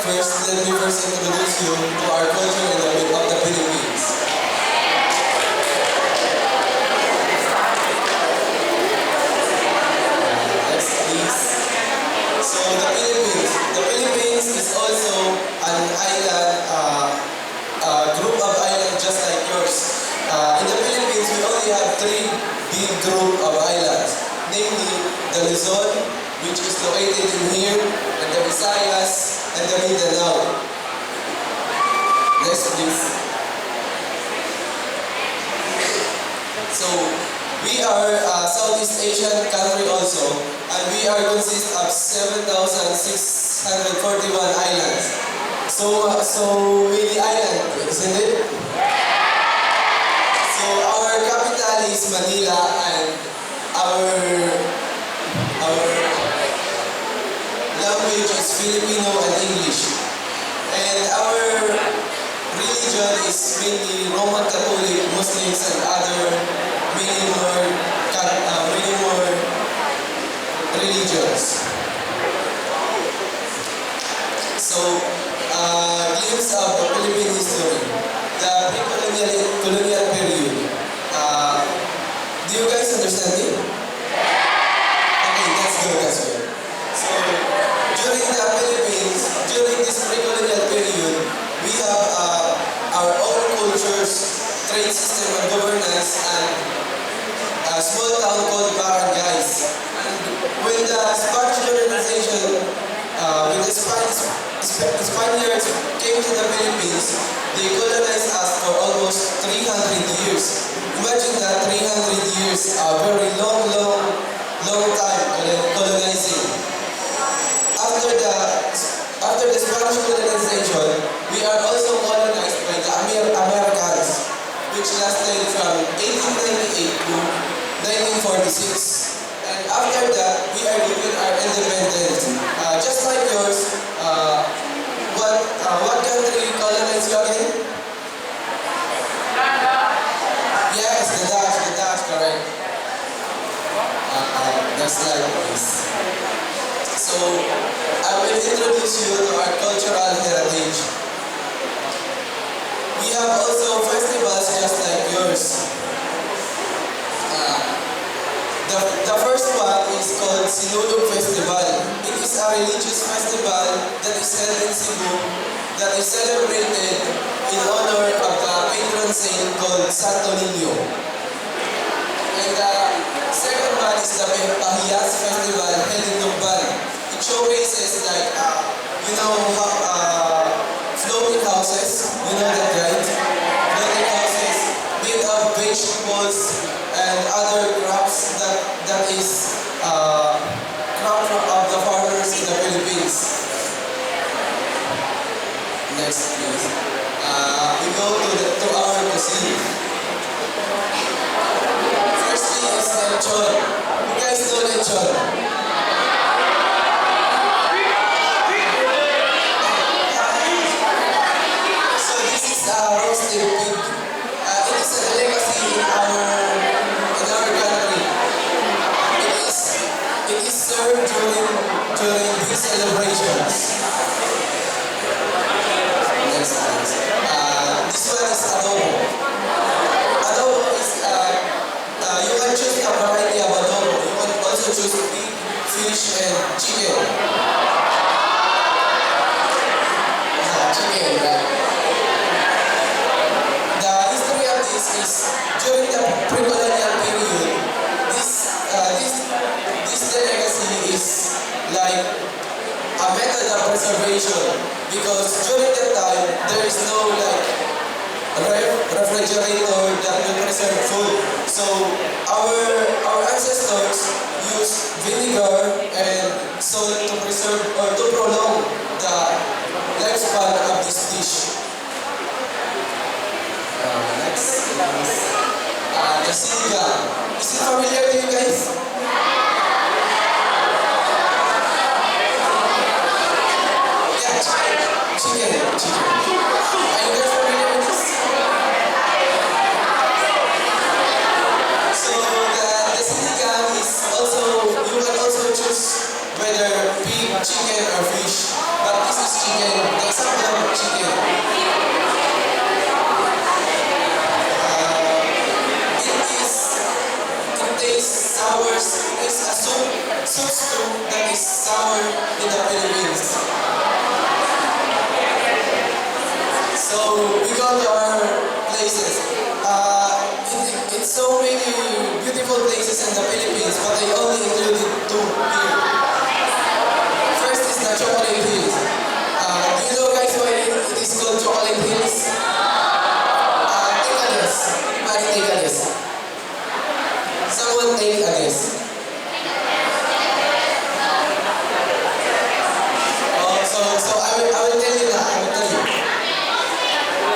First, let me first introduce you to our culture in of the Philippines. Next, please. So the Philippines is also an island, group of islands just like yours. In the Philippines, we only have three big group of islands, namely the Luzon, which is located in here, and the Visayas, and the Mindanao. Next, please. So, we are a Southeast Asian country also, and we are consist of 7,641 islands. So many islands, isn't it? So our capital is Manila, and our language is Filipino and English. And our religion is mainly Roman Catholic, Muslims, and other many more religions. So, glimpse of the Philippine history, the pre-colonial period. Do you guys understand me? Okay, that's good. So, during the Philippines, during this pre-colonial period, we have our own cultures, trade system and governance, and a small town called barangays. And when the Spanish colonization, when the Spaniards came to the Philippines, they colonized us for almost 300 years. Imagine that 300 years, a very long time colonizing. After the Spanish colonization, we are also colonized by the Americans, which lasted from 1898 to 1946. And after that, we are given our independence. Just like yours, what country colonized you again? Yes, the Dutch, correct. That's like this. So, I will introduce you to our cultural heritage. We have also festivals just like yours. The first one is called Sinulog Festival. It is a religious festival that is held in Cebu that is celebrated in honor of the patron saint called Santo Niño. And the second one is the Pahiyas Festival held in Lumban. It showcases like, floating houses, you know that, right? Floating houses made of vegetables and other crops that is crop of the farmers in the Philippines. Next, please. We go to our cuisine. Firstly is lechon. You guys know lechon? Roasted pig. It is a legacy in our country. It is served during big celebrations. Next, please. This one is adobo. Adobo is you can choose a variety of adobo. You can also choose pig, fish, and chicken. Chicken, right? During the pre-colonial period, this delicacy is like a method of preservation, because during that time there is no refrigerator that will preserve food. So our ancestors used vinegar and salt to preserve or to prolong the lifespan of this dish. Next is the sinigang. Is it familiar to you guys? Yeah, chicken. Are you guys familiar with this? So the sinigang is also, you can also choose whether pig, chicken, or fish. But this is chicken.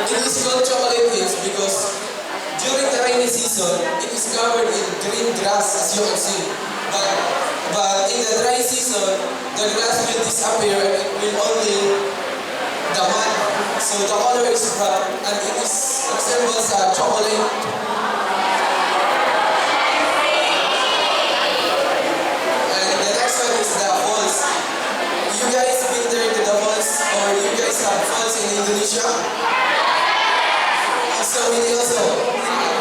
It is called chocolate hills because during the rainy season, it is covered in green grass, as you can see. But in the dry season, the grass will disappear and it will only the mud. So the color is brown and it is resembles chocolate. And the next one is the falls. You guys been there to the falls or you guys have falls in Indonesia? So many also,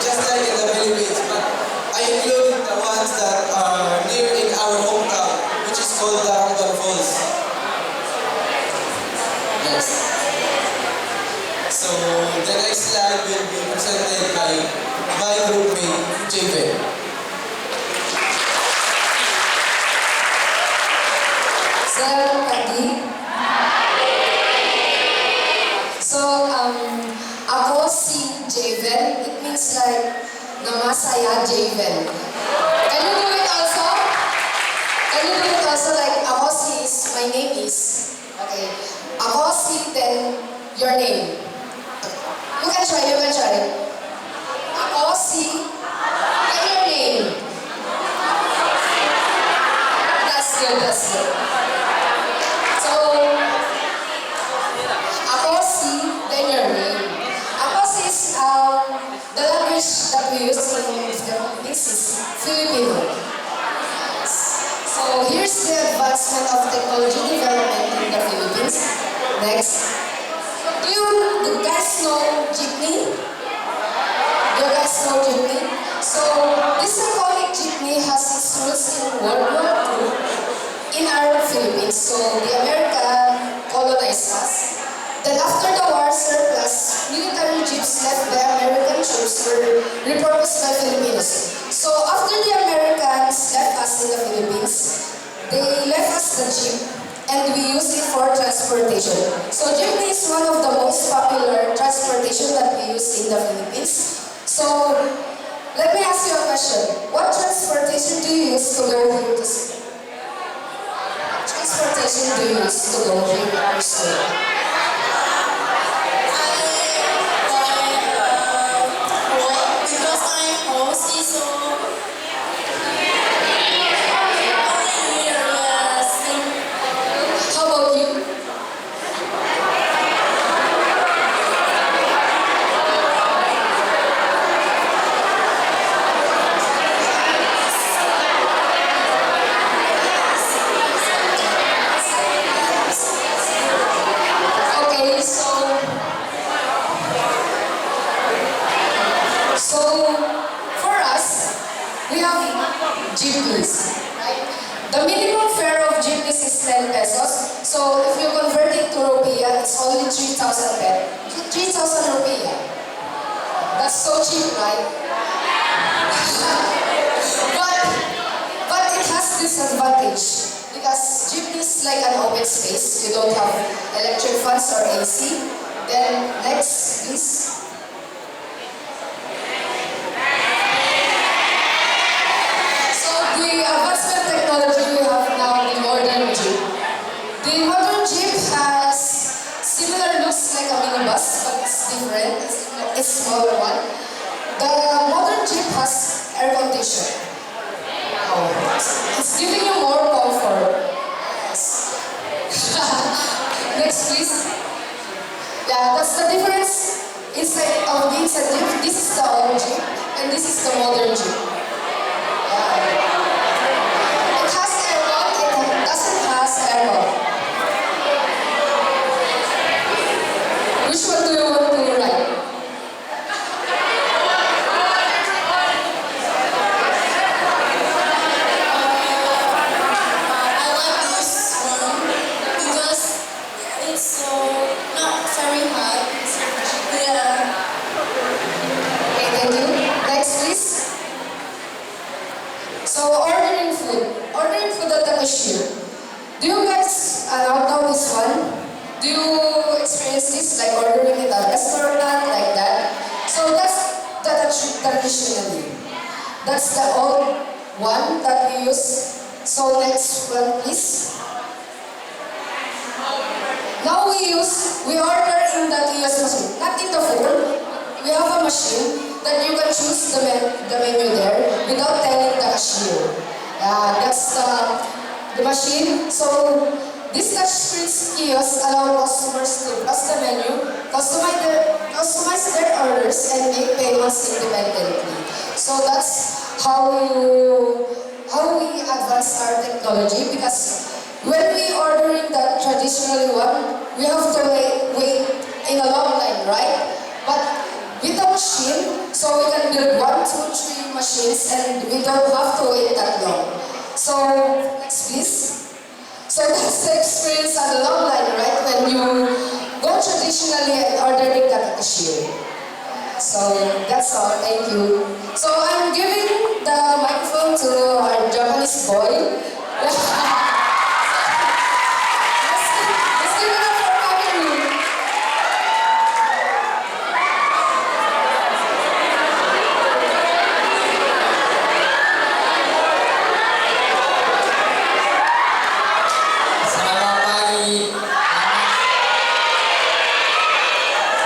just like in the Philippines, but I include the ones that are near in our hometown, which is called the Ramban Falls. Yes. So the next slide will be presented by my groupmate, Javen. Selamat pagi. So, ako si Javen. It means like, nama saya Javen. Can you do it also? Can you do it also like, ako si is, my name is. Okay. Ako si, then your name. You can try, you can try. Ako si, then your name. That's good, that's good. So, ako si, then your name. Ako si is, the language that we use in the Philippines is Filipino. So, here's the advancement of technology development in the Philippines. Next. Do you guys know jeepney? Do you guys know jeepney? So, this iconic jeepney has its roots in World War II in our Philippines. So, the American colonized us. Then after the war, surplus military jeeps left by American troops were repurposed by Filipinos. So after the Americans left us in the Philippines, they left us the jeep and we used it for transportation. So jeepney is one of the most popular transportation that we use in the Philippines. So let me ask you a question. What transportation do you use to go here to school? Transportation do you use to go here to school? How about you? Okay, so for us, we have jeepneys, right? The minimum fare of jeepneys is 10 pesos. So if you convert it to rupiah, it's only 3,000 rupiah. That's so cheap, right? but it has disadvantage because jeepney is like an open space. You don't have electric fans or AC. Then next, please. So the advancement technology we have now, the modern jeep. The modern jeep has similar looks like a minibus, but it's different. It's a smaller one. The modern jeep has air conditioning. It's giving you more comfort. Yes. Next, please. Yeah, that's the difference inside of the inside jeep. This is the old jeep, and this is the modern jeep. It has aircon, it doesn't have aircon. Which one do you want to ride? I like this one because it's so not very hot. Yeah. Okay, thank you. Next, please. So, ordering food at the cashier. Do you guys know this one? Do you experience this, like ordering at a restaurant, like that? So that's traditionally. That's the old one that we use. So next one, please. Now we order in the just machine. Not in the phone. We have a machine that you can choose the menu there without telling the cashier. That's the machine. So this touchscreen kiosk allow customers to browse the menu, customize their orders, and make payments independently. So that's how we advance our technology, because when we ordering the traditional one, we have to wait in a long line, right? But with the machine, so we can build 1, 2, 3 machines and we don't have to wait that long. So, next please. So that's the experience at the long line, right? When you go traditionally and ordering at the cashier. So that's all, thank you. So I'm giving the microphone to our Japanese boy. Let's give it up for coming. Selamat pagi.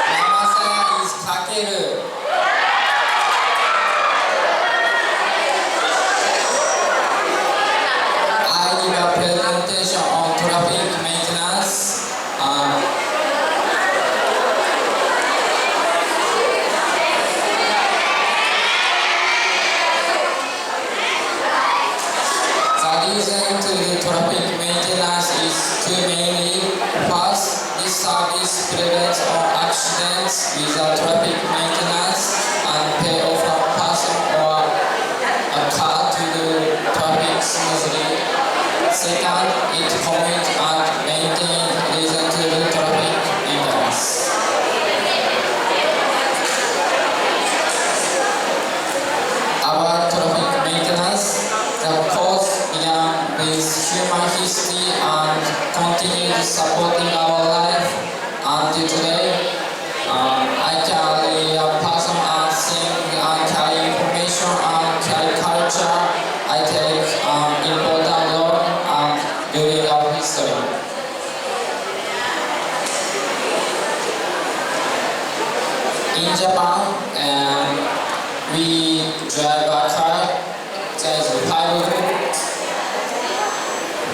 Nama saya is Kakeru. I give a presentation on traffic maintenance. The reason to the traffic maintenance is two mainly. First, this service prevents all accidents with the traffic maintenance and pay off a person or a car to the traffic smoothly. Second, it commit and maintain reason to the traffic maintenance. About traffic maintenance, the course began with human history and continued supporting our life until today. I carry a person and thing and carry information and carry culture. I take important role and building our history. In Japan, we drive a car. There's 5 groups.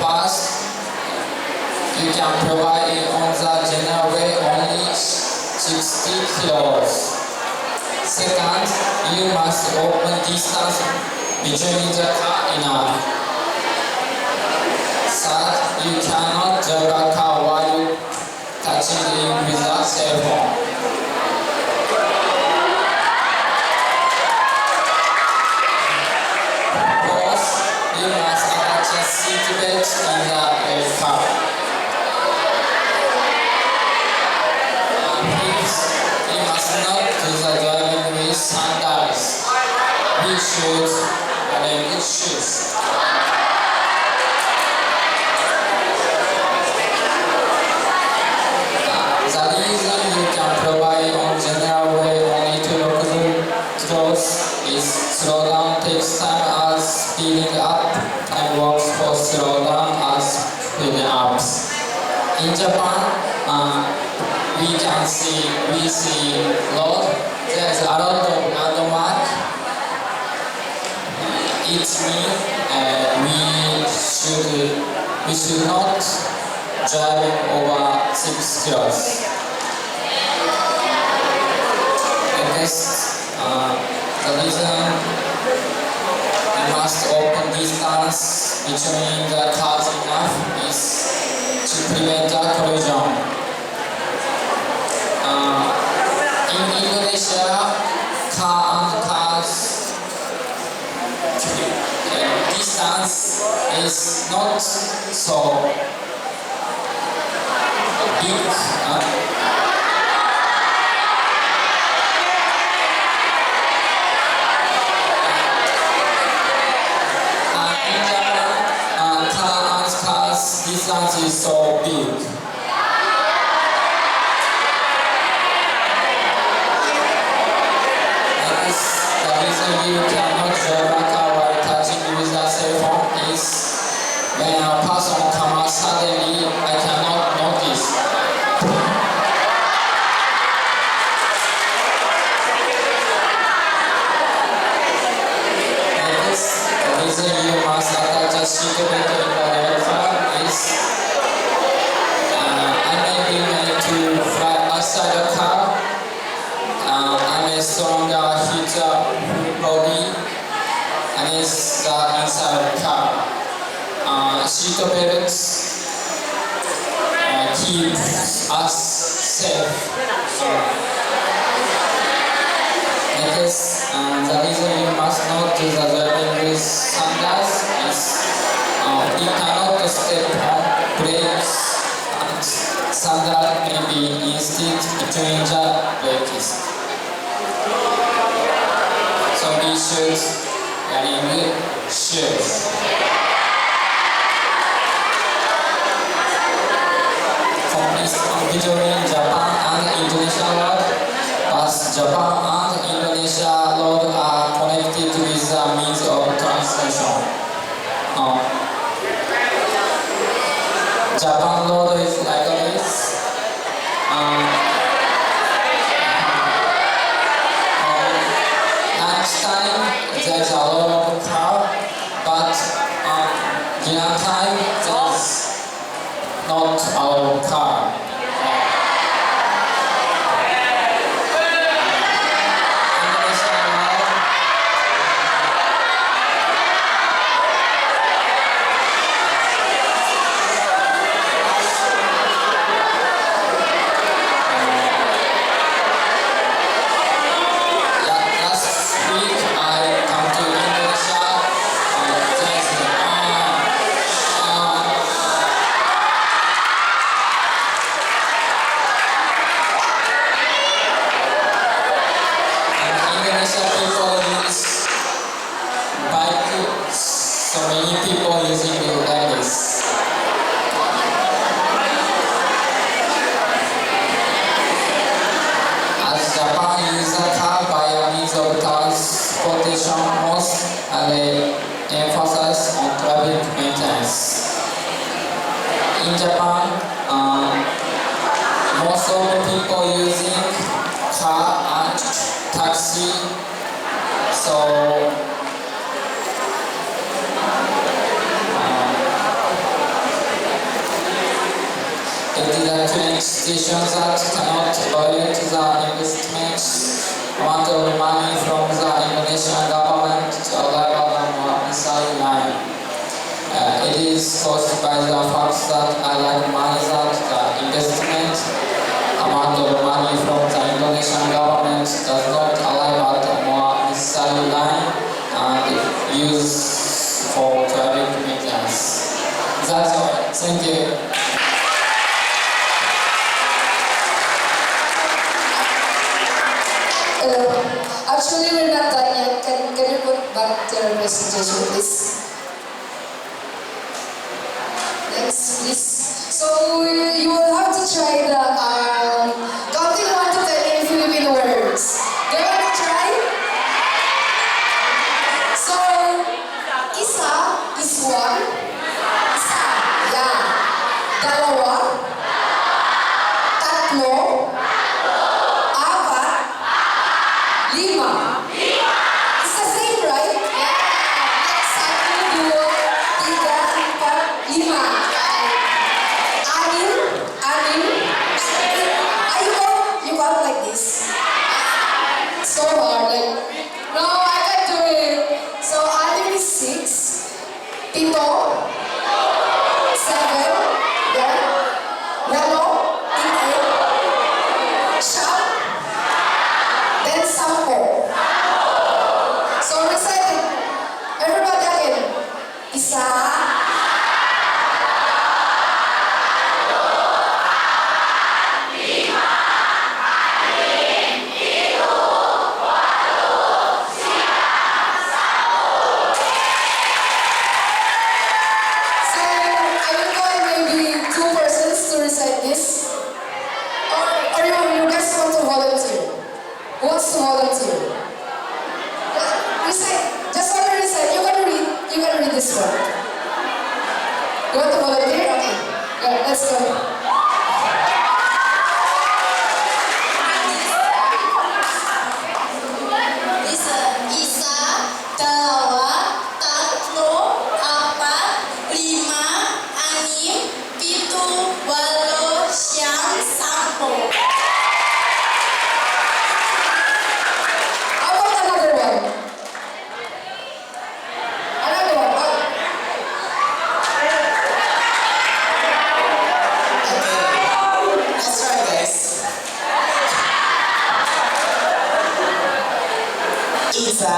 First, you can provide it on the general way only 60 kilos. Second, you must open distance between the car enough. Third, you cannot drive a car while touching it with a cell phone. You must attach a seat belt in the car. Fifth, you must not do the driving with sandals. We should wear good shoes. The reason you can provide on general way only to local clothes is slow down takes time as speeding up and works for slow down as speeding up. In Japan, we see road. There's a lot of landmark. It means we should not drive over 6 kilos. Next, the reason you must open distance between the cars enough is to prevent a collision. In Indonesia, car and cars distance is not so big. Distance is so big. That is the reason you cannot drive a car while touching with a cell phone is when a person comes suddenly, I cannot notice. stronger future body against the inside of the car. Seat belts keep us safe. Next, the reason you must not do the driving with sandals is you cannot step on brakes and sandal may be instead between the brakes. So we should wearing shoes. Complete between Japan and Indonesia road, but Japan and Indonesia road are connected with the means of transportation. Japan road is like this. Lunchtime there's a lot of car, but dinner time there's not our car. Last week I come to Indonesia. Indonesia people use bike, so many people using it like this. As Japan uses a car by a means of transportation, most they emphasize on traffic maintenance. In Japan, most of the people using car and taxi, so it is a train station that cannot violate the investments amount of money from the Indonesian government to arrive at the missile line. It is caused by the fact that unlike money that the investment amount of money from the Indonesian government does not arrive at the missile line and used for traffic maintenance. That's all. Thank you. Actually, we're not done yet. Can you put back your presentation, please? Next, please. So you will have to try the counting 1 to 10 in Filipino words. Do you want to try? So, isa is 1. Isa. Yeah. Dalawa. Tatlo. Apat. 5. It's the same, right? Yeah. Next, 1, 2, 3, 4, 5. 6. You count like this. So hard. Like, no, I can't do it. So, anim is 6. 7. 7. Yeah. 8. Siyam. Then 10. So recite it. Everybody again. Isa. Isa.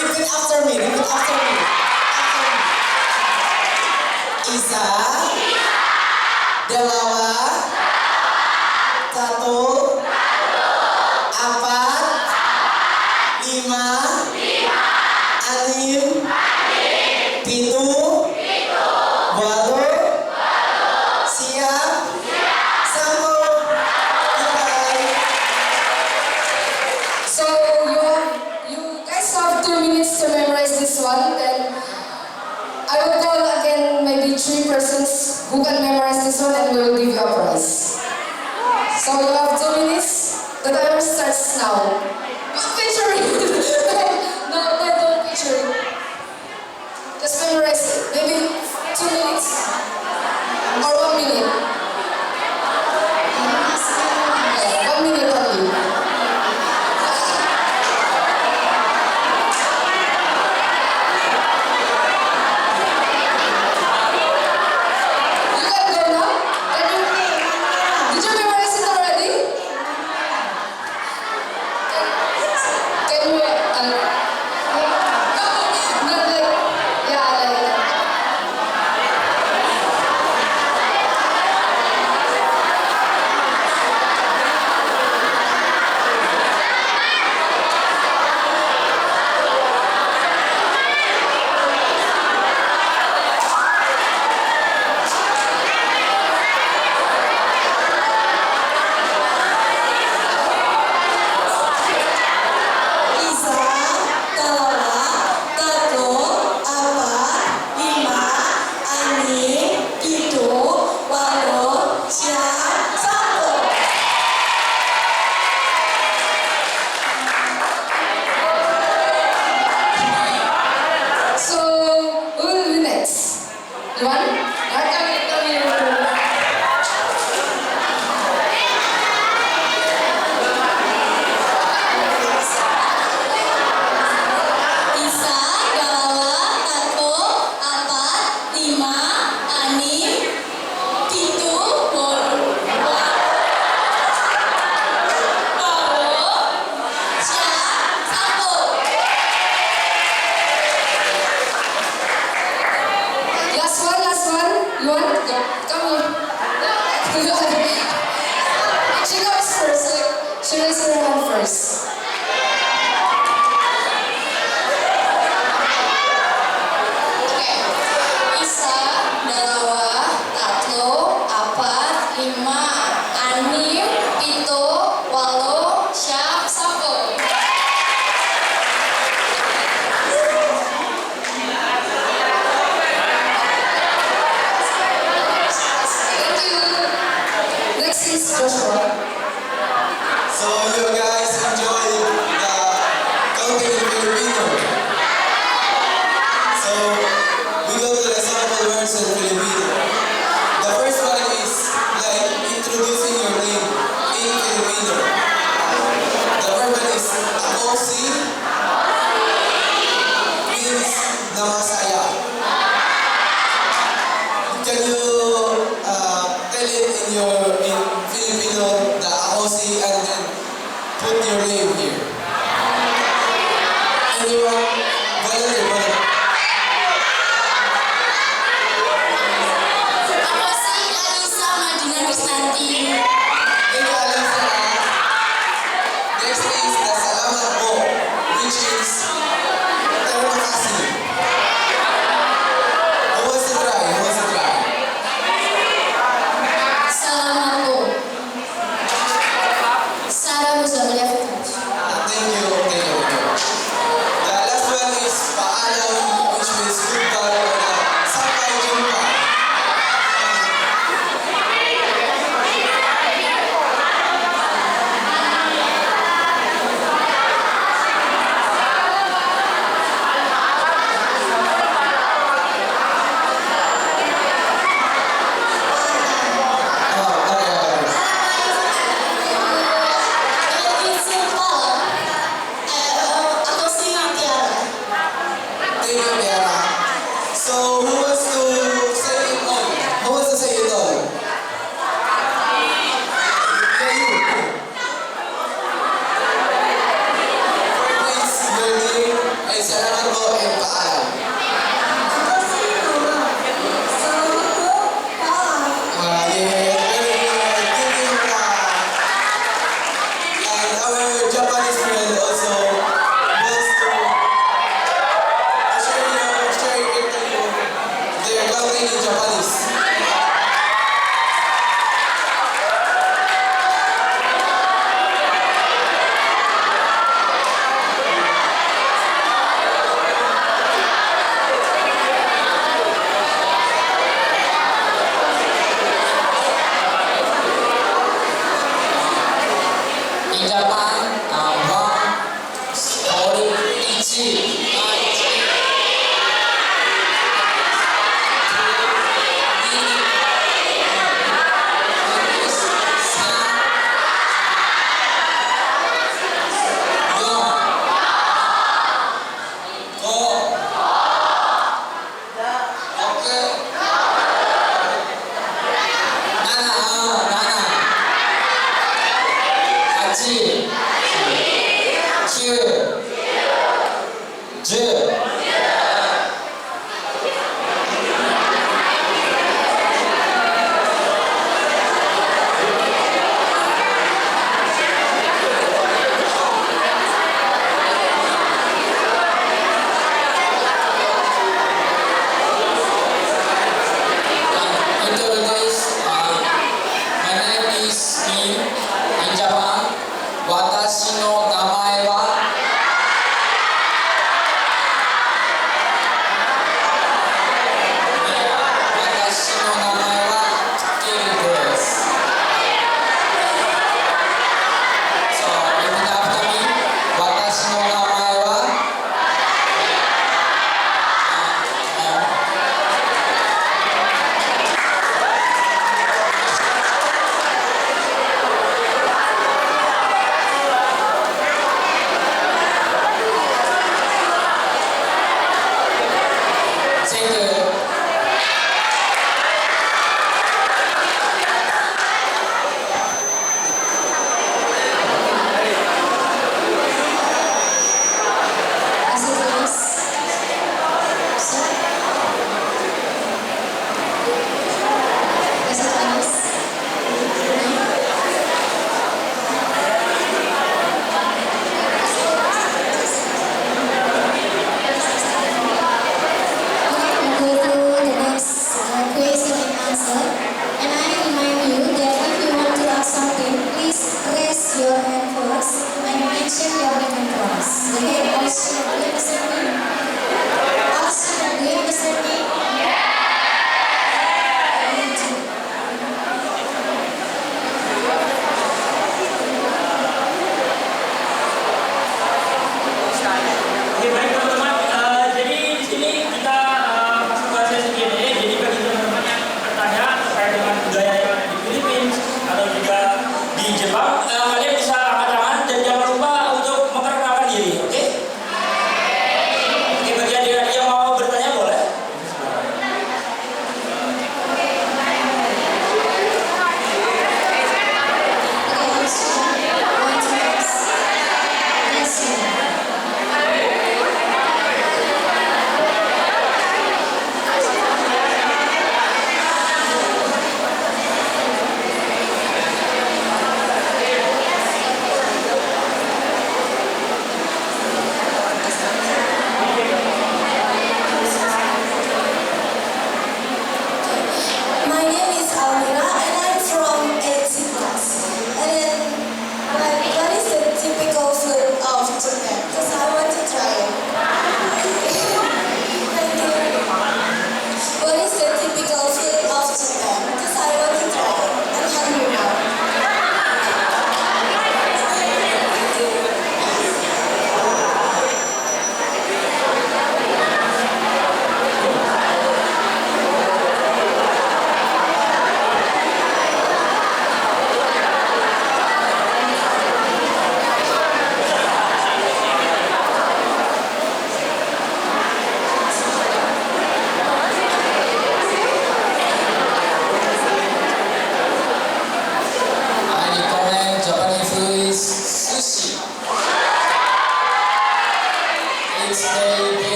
Repeat after me. Repeat after me. Isa. Dalawa. Satu. Empat. Lima. Anim. Pitu. Walu. Siap. Sambung. Goodbye. So you guys have 2 minutes to memorize this one. Then I will call again maybe 3 persons who can memorize this one, and we will give you a prize. So you have 2 minutes. The timer starts now. Don't picture it. No, don't picture it. Just memorize it. Maybe 2 minutes or 1 minute. 1 minute only. You can go now. Did you memorize it already? Can you not like, yeah, like. Isa, dalawa, tatlo, apat, lima, anim, pitu, walo, siyam, sampu. So, who will be next? You want? Come here. Isa, dalawa, tatlo, empat, lima, anim, pitu, walu, siap, sambung. Last one. You want? Go. Come here. She goes first. She raises her hand first. Isa, dalawa, tatlo, empat, lima, anim, pitu, walu, siap, sambung. Thank you. Next is Joshua. So you guys enjoy the counting in Filipino. So we go to the sample words in Filipino. The first one is like introducing your name in Filipino. The first one is Akosi means namasaya. Can you tell it in Filipino, the Akosi, and then put your name here? Anyone? Volunteer. Aku si Alisa Madina Krisnanti. Thank you, Alisa. Next is the Salamat Po, which is terima kasih. Who wants to try? Salamat po. Sarah Muzamlia Fitness. 시, 큐, 즈. Introduce, my name is Min. In Japan, watashi no namae wa watashi no namae wa Takeru desu. So, repeat after me. Watashi no namae wa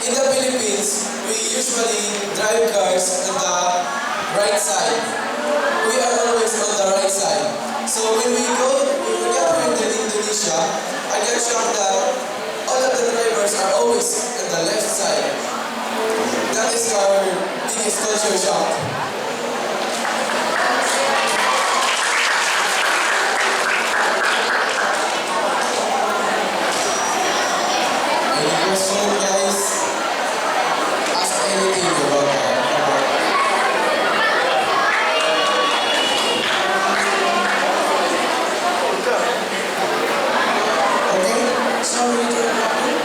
in the Philippines, we usually drive cars on the right side. We are always on the right side. So when we get here in Indonesia, I get shocked that all of the drivers are always on the left side. That is our biggest culture shock. Any question, guys? Ask anything about that. Okay, sorry to interrupt you.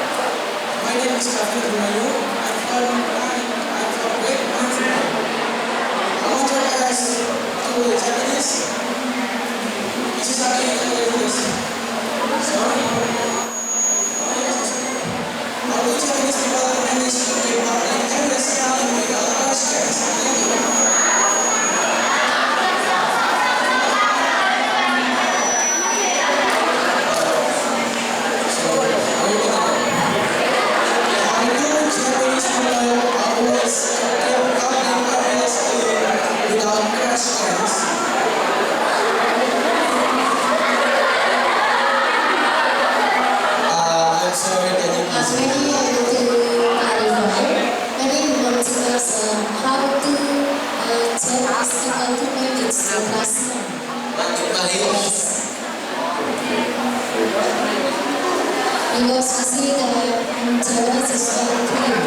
My name is Kafir Umayu. I'm from Great Manila. I want to ask to Japanese. This is actually Japanese. Sorry. How do Japanese people manage to keep up and understand without questions? Thank you. I'm sorry, can you please Maybe I want to clarify. Maybe you want to ask how to Chinese people to manage the classroom. manage? Because we see that Japanese is very clear.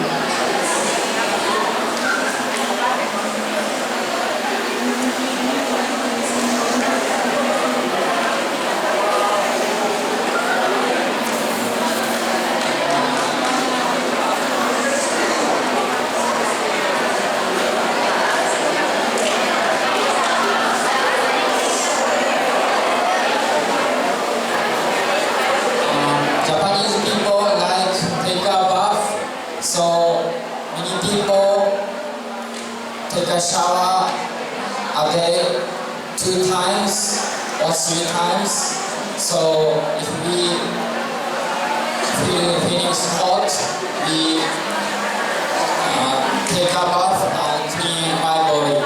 Japanese people like take a bath, so many people take a shower a day 2 times or 3 times. So if we feel feeling hot, we take a bath and clean my body.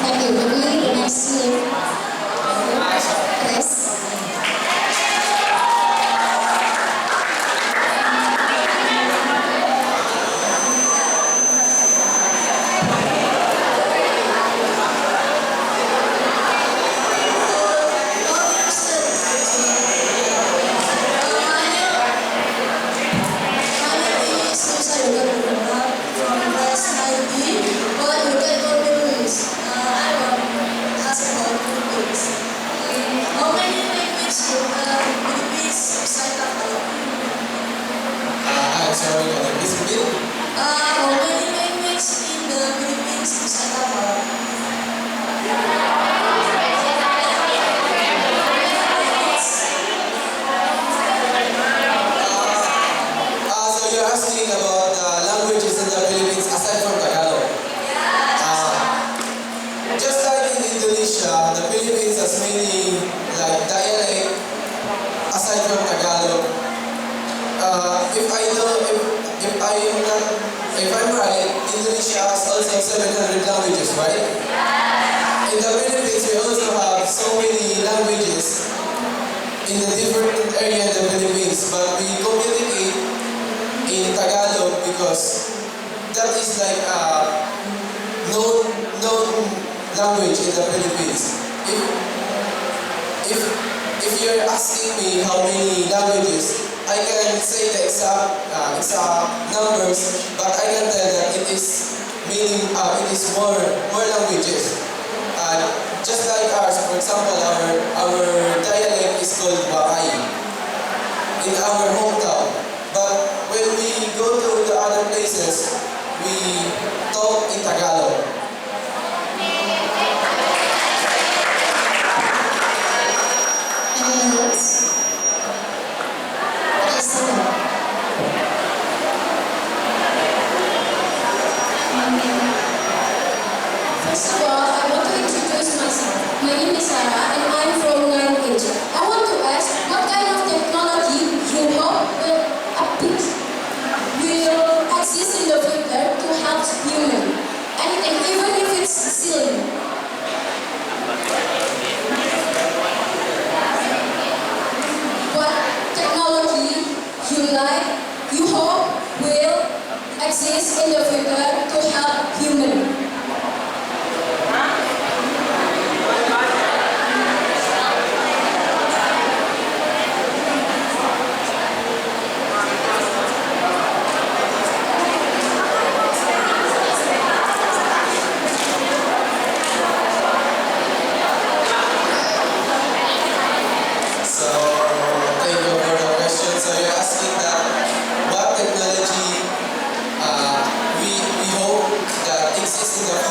Thank you. Maybe next year. Yes. I'm sorry, can you please repeat? How many languages in the Philippines bisa hafal? So you're asking about the languages in the Philippines aside from Tagalog. Just like in Indonesia, the Philippines has many like dialect aside from Tagalog. If I'm right, Indonesia has also 700 languages, right? In the Philippines, we also have so many languages in the different area in the Philippines, but we communicate in Tagalog because that is like a known language in the Philippines. If you're asking me how many languages, I can say the exact numbers, but I can tell that it is more languages. Just like ours, for example, our dialect is called Bakay in our hometown. But when we go to the other places, we talk in Tagalog. Anyone else? Yes, sir. First of all, I want to introduce myself. My name is Sarah and I'm from language. I want to ask what kind of technology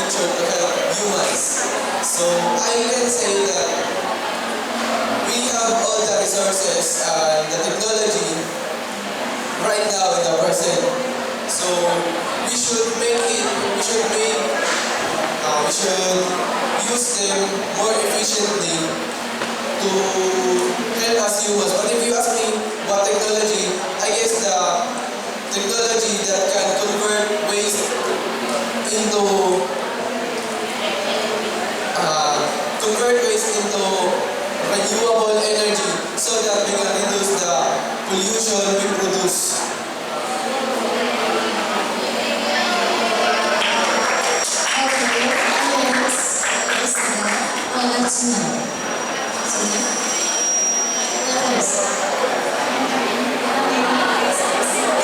culture to help humans. So I can say that we have all the resources and the technology right now in the present. So we should use them more efficiently to help us humans. But if you ask me what technology, I guess the technology that can convert waste into renewable energy so that we can reduce the pollution we produce. Okay, next is Latina.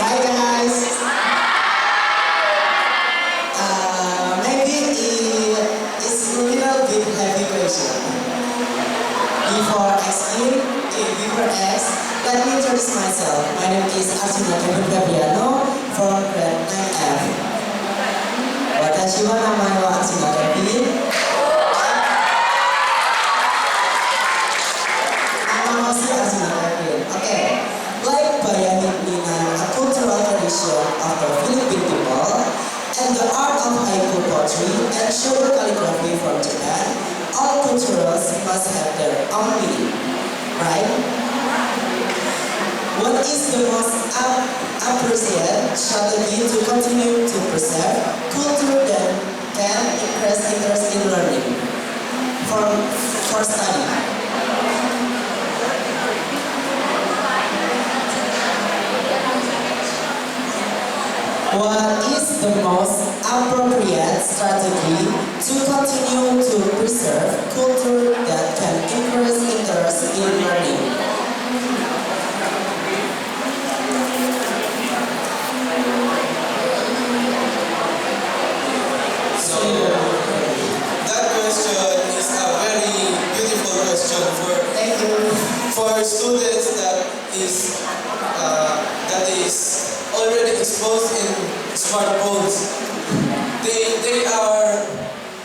Hi guys. Maybe it's a little bit heavy question. Before ask, let me introduce myself. My name is Arjuna Kevin Gabriano from grade 9F. Watashi wa namae wa Arjuna Kevin. Nama saya Arjuna Kevin. Okay. Like Bayani Minang, a cultural tradition of the Philippine people, and the art of haiku poetry and shodo calligraphy from Japan, all cultures must have their own meaning, right? What is the most appropriate strategy to continue to preserve culture that can increase interest in learning for study? What is the most appropriate strategy to continue to preserve culture that can increase interest in learning? So that question is a very beautiful question Thank you. for students that is already exposed in smartphones. They are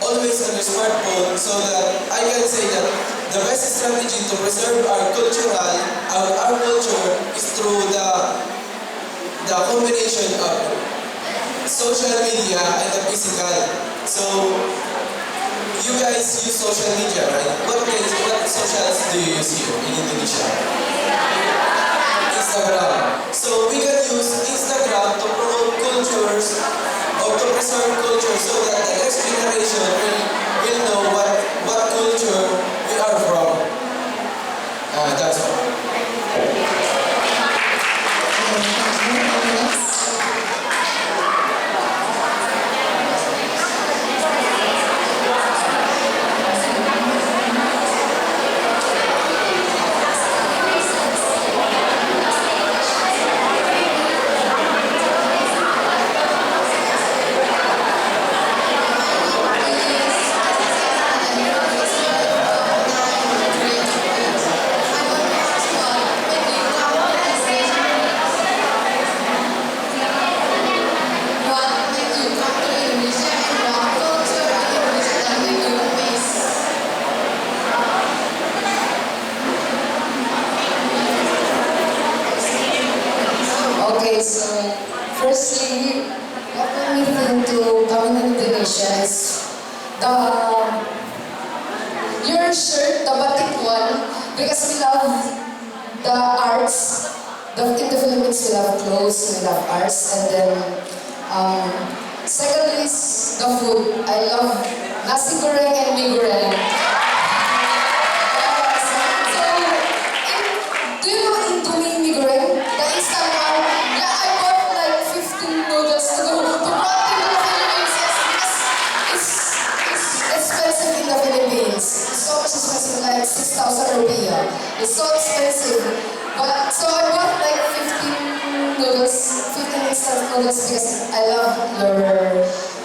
always on their smartphone, so that I can say that the best strategy to preserve our culture is through the combination of social media and the physical. So you guys use social media, right? What socials do you use here in Indonesia? Instagram. So we can use Instagram to promote cultures or to preserve culture so that the next generation will know what culture we are from. That's all. Okay, so firstly, what made me think to come in Indonesia is your shirt, the batik one, because we love the arts. In the Philippines, we love clothes, we love arts, and then secondly is the food. I love nasi goreng and mee goreng. Do you know Indomie mee goreng? The instant one? Yeah, I bought like 15 noodles to brought in the Philippines because it's expensive in the Philippines. It's so much expensive, like 6,000 rupiah. It's so expensive. But so I bought like 15 noodles, 15 instant noodles because I love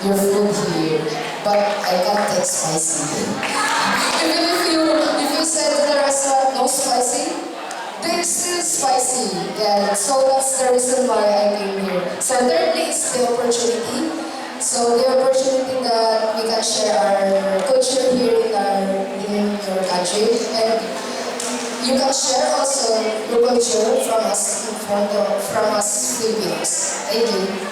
your food here. But I can't take spicy. Even if you said to the restaurant no spicy, they're still spicy. Yeah, so that's the reason why I came here. So thirdly is the opportunity. So the opportunity that we can can share also the culture from us Filipinos. Thank you.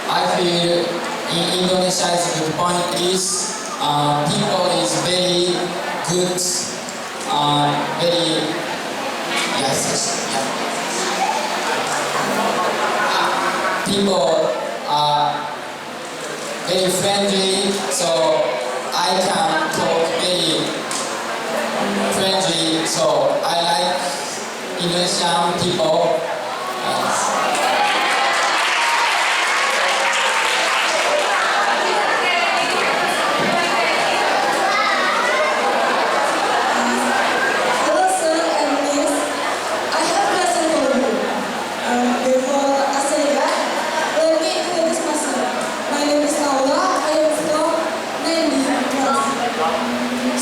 I feel in Indonesia's good point is people is very good, very people are very friendly, so I can talk very friendly. So I like Indonesian people. Hello sir and miss, I have a question for you. Before I say that, let me introduce myself. My name is Laura. I am from Nandi class.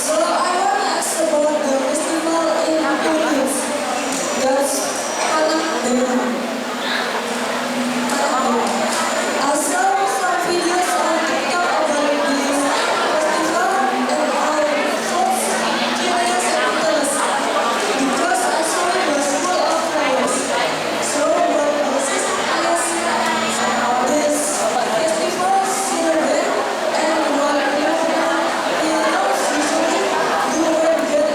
So I want to ask about the festival in Philippines. That's Anak Daerah. I saw some videos on TikTok about this festival and I was curious and interested because I saw it was full of flowers. So what was this festival celebrate and what Filipinos usually do when get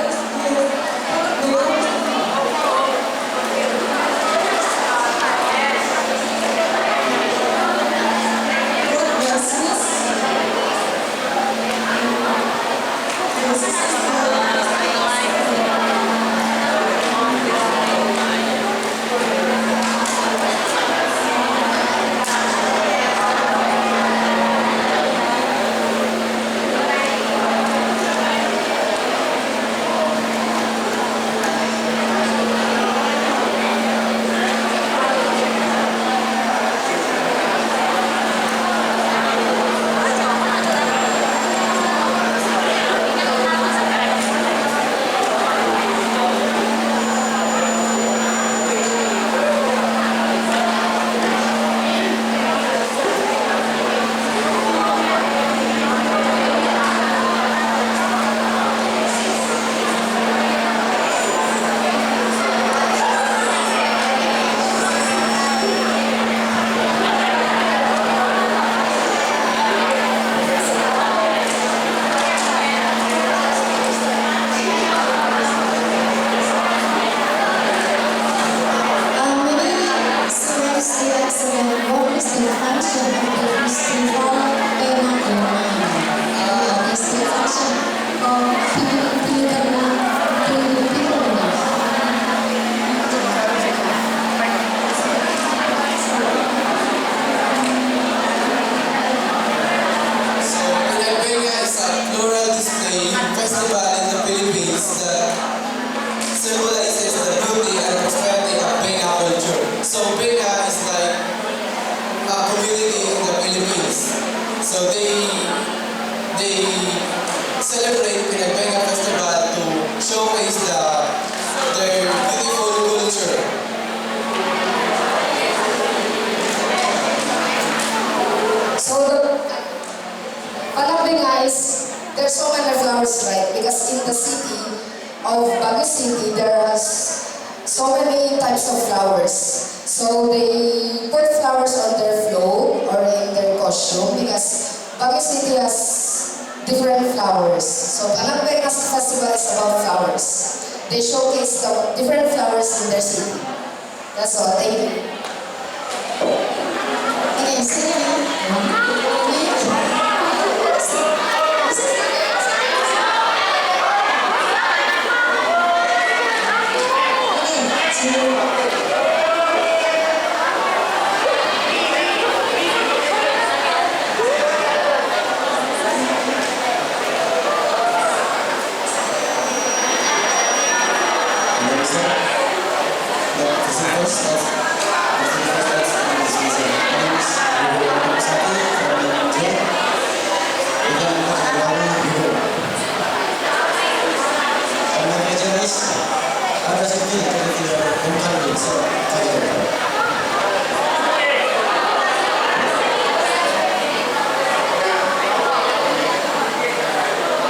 So, Pinagbenga is a floral display festival in the Philippines that symbolizes the beauty and prosperity of Benga culture. So, Benga is like a community in the Philippines. So, they celebrate Pinagbenga festival to showcase their beautiful culture. so many types of flowers. So they put flowers on their float or in their costume because Baguio City has different flowers. So Panagbengas Festival is about flowers. They showcase the different flowers in their city. That's all. Thank you. Okay, second.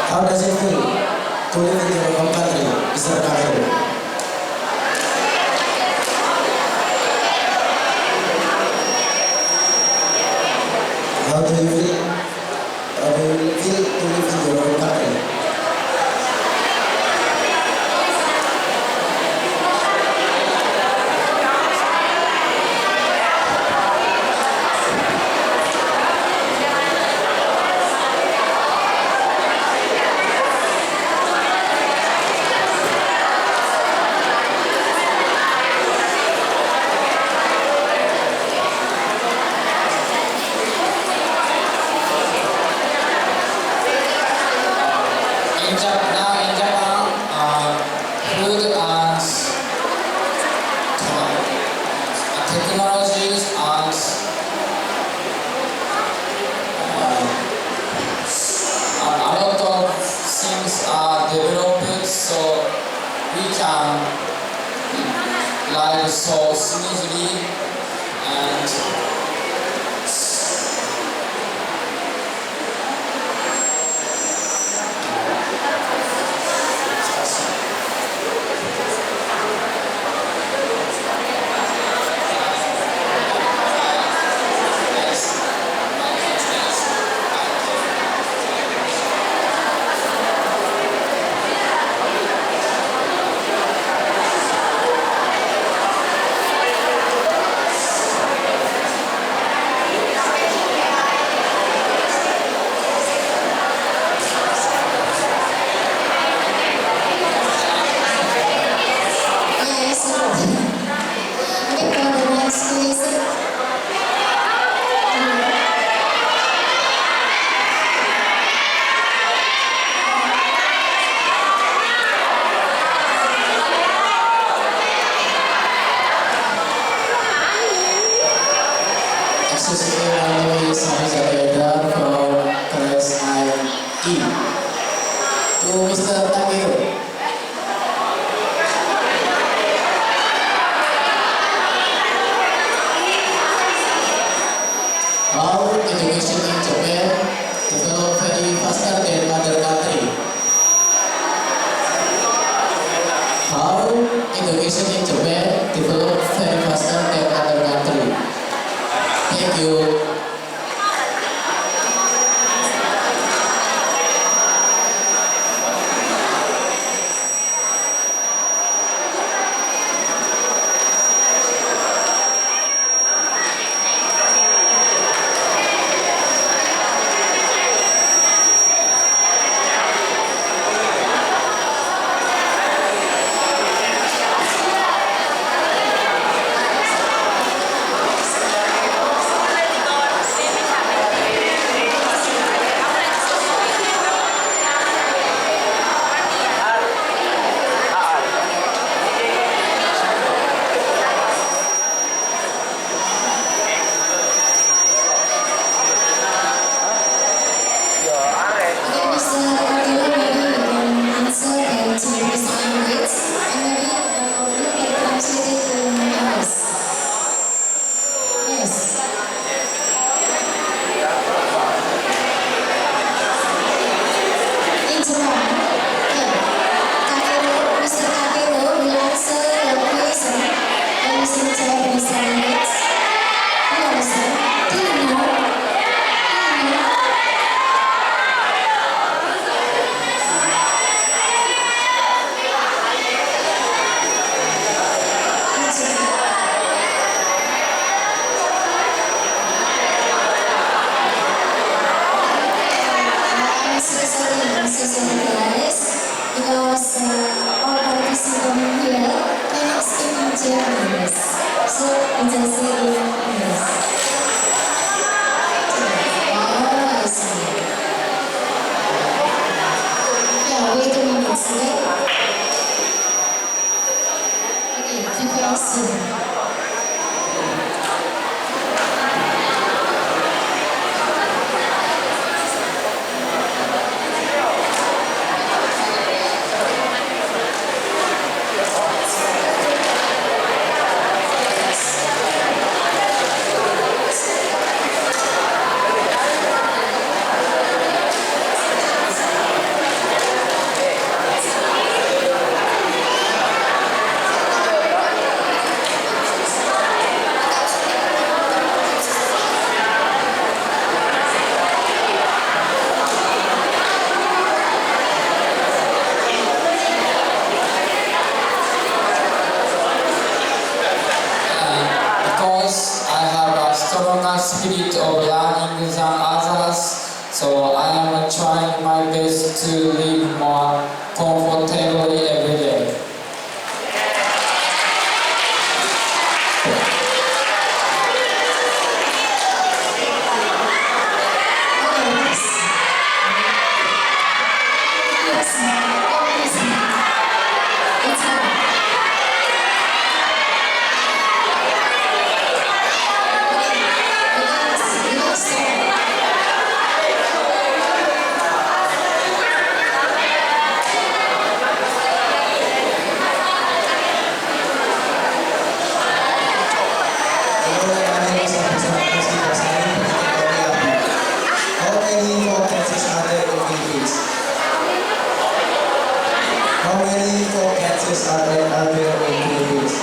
How does it feel to live in your home country, Mr. Kamil? How do you feel? How do you feel to live in your home country? Now in Japan, food and technologies and a lot of things are developed, so we can live so smoothly and Yes. Okay, for the next quiz. Excuse me, my name is Hamza Bedar from class 9E. To Mr. Takeru. How education in Japan develop very faster than other country? How education in Japan develop very faster than other country? Thank you. competency in English. Oh, I see. Yeah, wait a minute, okay? Okay, prepare soon. Because I have a stronger spirit of learning than others, so I am trying my best to live more comfortably every day. How many forecasts are there in Philippines?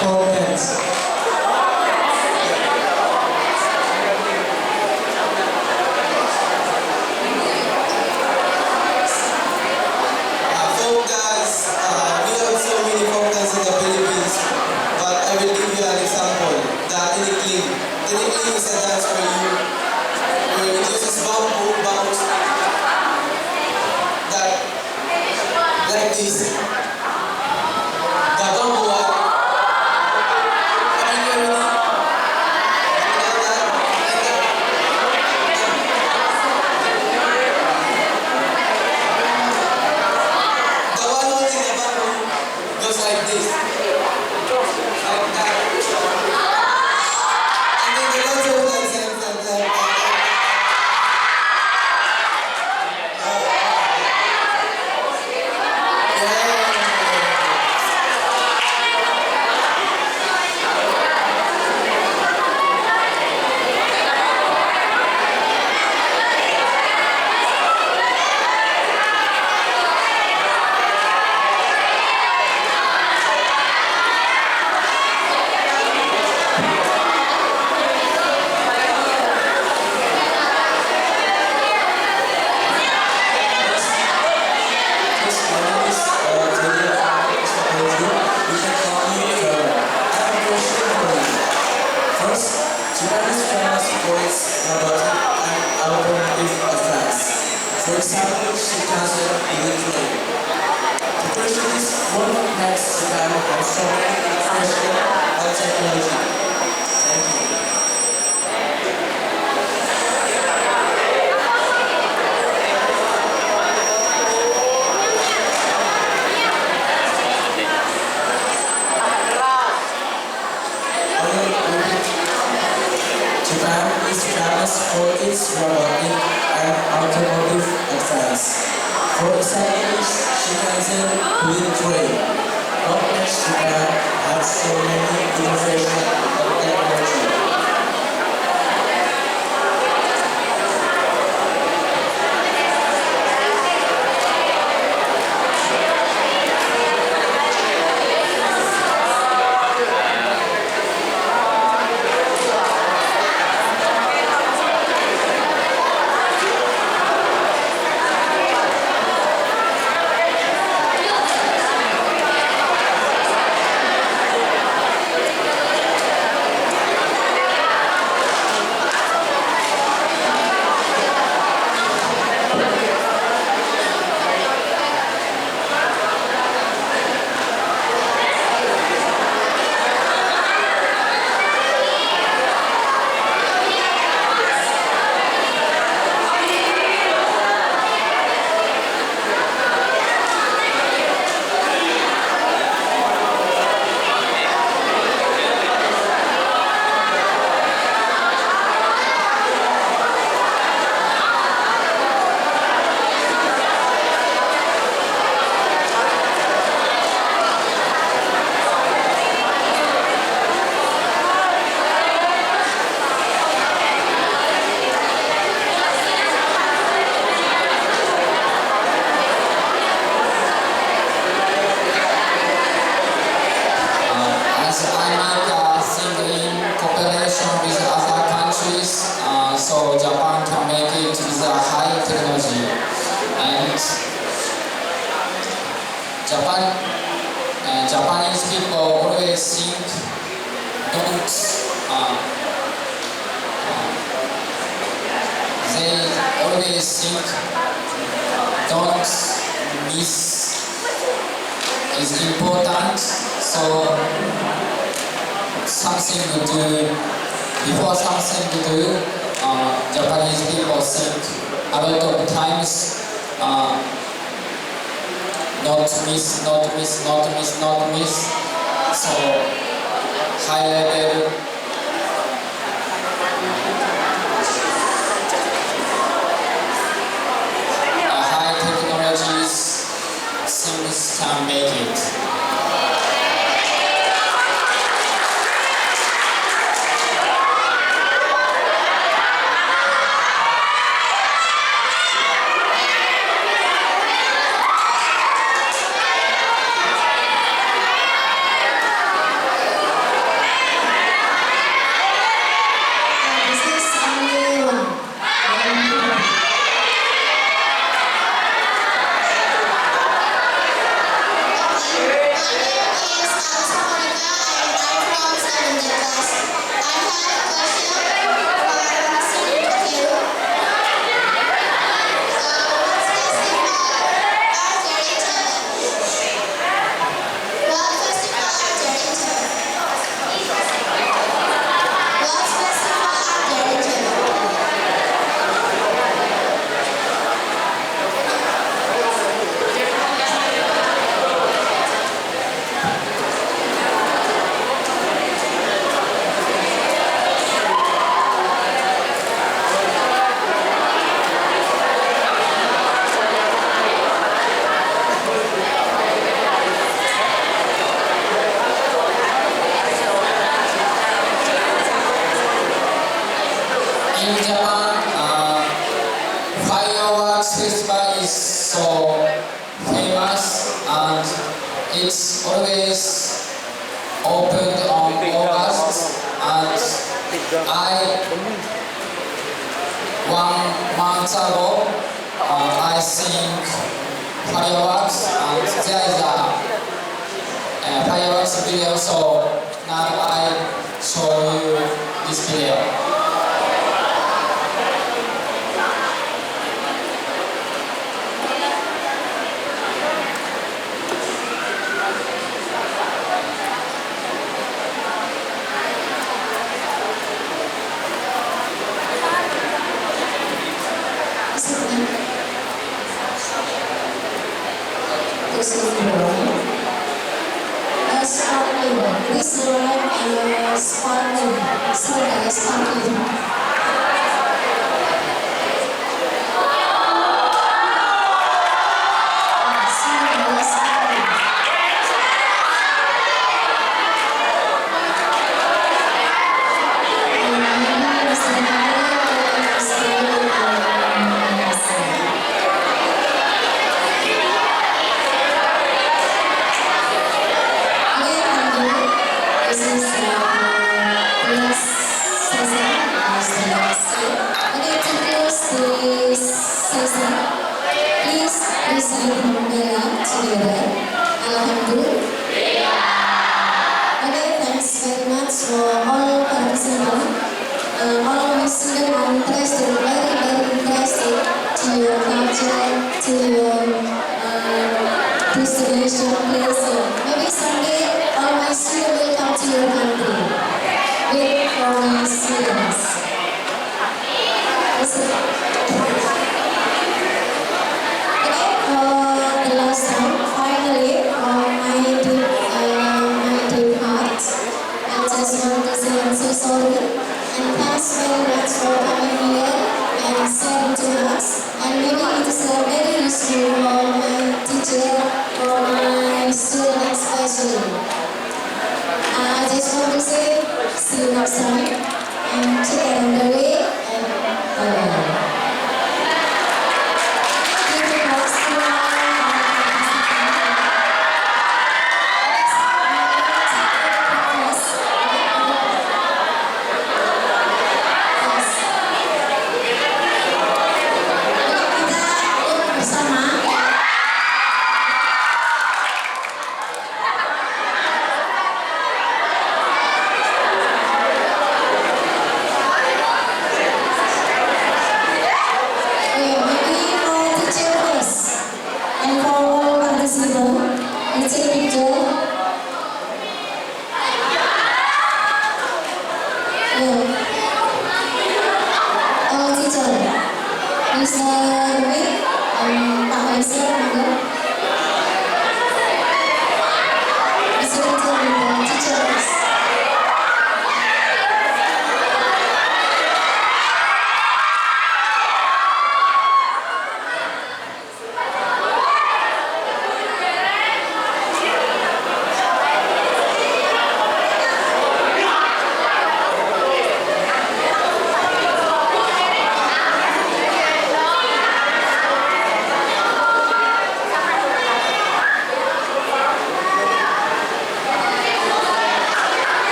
Forecasts. We have so many fountains in the Philippines, but I will give you an example. The tinikling. Tinikling is a dance where it uses bamboo stick that like this. The bamboo one. Have you ever like that? The one holding the bamboo goes like this. Like that. And then the ones who like that. For example, Shinkansen Electric. The question is, what makes Japan have so many innovation and technology? Thank you. Japan is famous for its robotic and automotive advance. For example, Shinkansen Bullet Train. What makes Japan have so many innovation and technology? people always think, don't, they always think, don't miss is important. So something to do, before something to do, Japanese people think a lot of times, not miss. So high level high technologies things can make it. This is Samyun. In Japan, fireworks festival is so famous and it's always opened on August, and one month ago I think fireworks, and there is a fireworks video, so now I show you this video.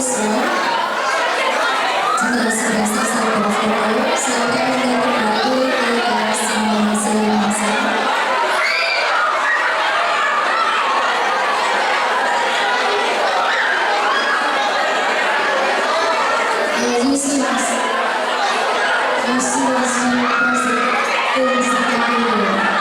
this one. Sudah selesai saya berfoto. Silakan menikmati kegiatan masing-masing. You see us. You see us in person. Things that happen.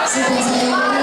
Sudah saya